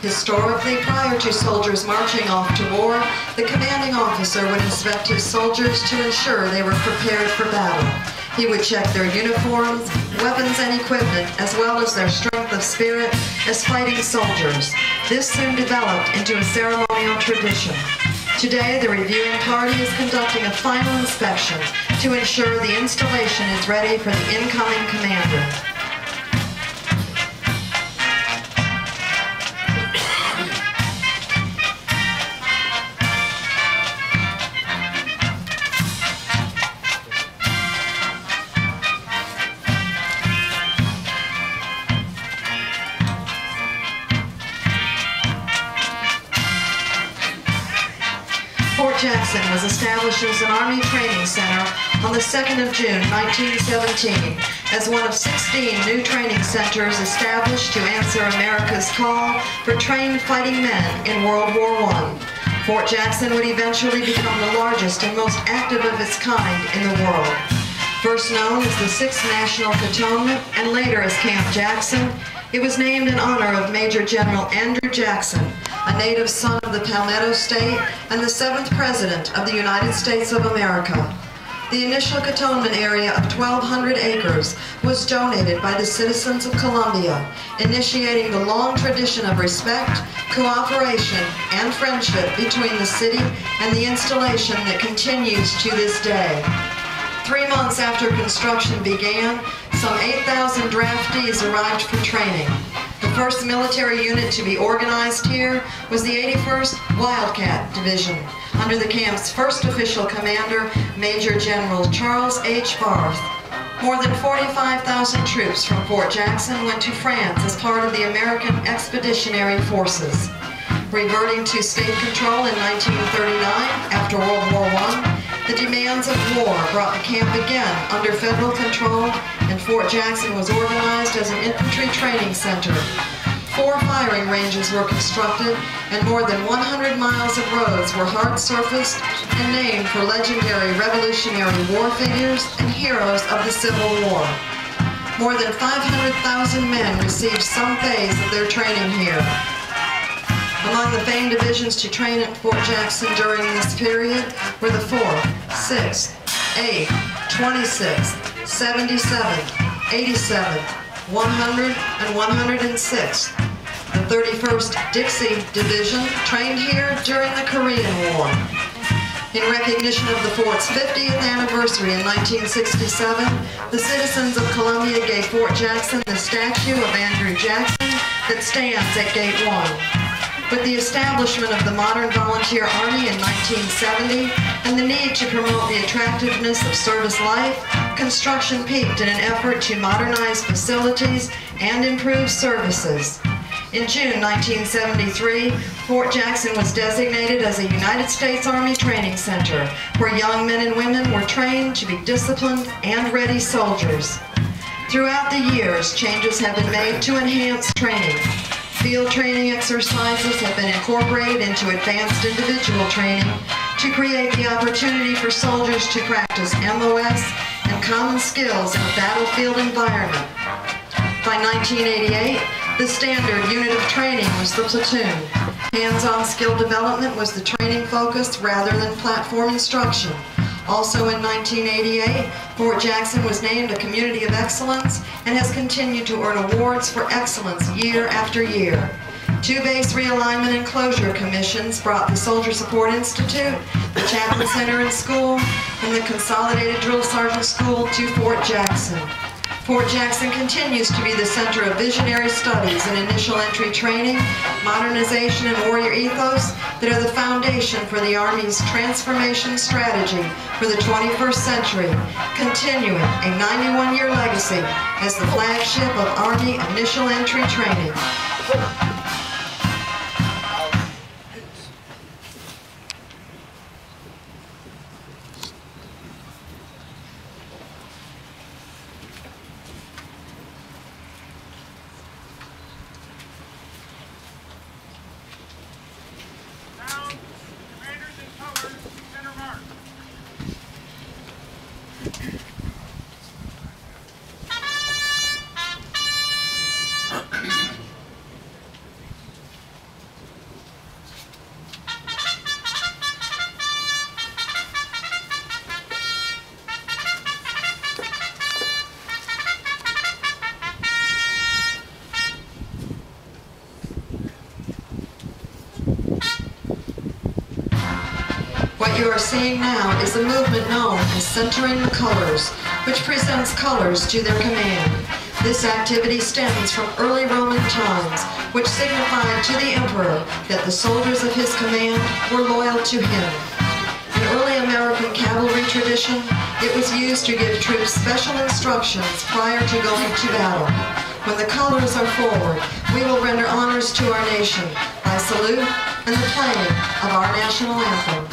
Historically, prior to soldiers marching off to war, the commanding officer would inspect his soldiers to ensure they were prepared for battle. He would check their uniforms, weapons, and equipment, as well as their strength of spirit as fighting soldiers. This soon developed into a ceremonial tradition. Today, the reviewing party is conducting a final inspection to ensure the installation is ready for the incoming commander. Fort Jackson was established as an Army training center on the 2nd of June, 1917, as one of 16 new training centers established to answer America's call for trained fighting men in World War I. Fort Jackson would eventually become the largest and most active of its kind in the world. First known as the 6th National Cantonment and later as Camp Jackson, it was named in honor of Major General Andrew Jackson, a native son of the Palmetto State and the 7th President of the United States of America. The initial cantonment area of 1,200 acres was donated by the citizens of Columbia, initiating the long tradition of respect, cooperation, and friendship between the city and the installation that continues to this day. 3 months after construction began, some 8,000 draftees arrived for training. The first military unit to be organized here was the 81st Wildcat Division, under the camp's first official commander, Major General Charles H. Barth. More than 45,000 troops from Fort Jackson went to France as part of the American Expeditionary Forces. Reverting to state control in 1939, after World War I, the demands of war brought the camp again under federal control, and Fort Jackson was organized as an infantry training center. 4 firing ranges were constructed, and more than 100 miles of roads were hard-surfaced and named for legendary Revolutionary War figures and heroes of the Civil War. More than 500,000 men received some phase of their training here. Among the famed divisions to train at Fort Jackson during this period were the 4th, 6th, 8th, 26th, 77th, 87th, 100, and 106th. The 31st Dixie Division trained here during the Korean War. In recognition of the fort's 50th anniversary in 1967, the citizens of Columbia gave Fort Jackson the statue of Andrew Jackson that stands at Gate 1. With the establishment of the modern volunteer army in 1970 and the need to promote the attractiveness of service life, construction peaked in an effort to modernize facilities and improve services. In June 1973, Fort Jackson was designated as a United States Army Training Center, where young men and women were trained to be disciplined and ready soldiers. Throughout the years, changes have been made to enhance training. Field training exercises have been incorporated into advanced individual training to create the opportunity for soldiers to practice MOS and common skills in a battlefield environment. By 1988, the standard unit of training was the platoon. Hands-on skill development was the training focus rather than platform instruction. Also in 1988, Fort Jackson was named a Community of Excellence and has continued to earn awards for excellence year after year. 2 base realignment and closure commissions brought the Soldier Support Institute, the Chaplain Center and School, and the Consolidated Drill Sergeant School to Fort Jackson. Fort Jackson continues to be the center of visionary studies in initial entry training, modernization, and warrior ethos that are the foundation for the Army's transformation strategy for the 21st century, continuing a 91-year legacy as the flagship of Army initial entry training. What you are seeing now is a movement known as centering the colors, which presents colors to their command. This activity stems from early Roman times, which signified to the emperor that the soldiers of his command were loyal to him. In early American cavalry tradition, it was used to give troops special instructions prior to going to battle. When the colors are forward, we will render honors to our nation by salute and the playing of our national anthem.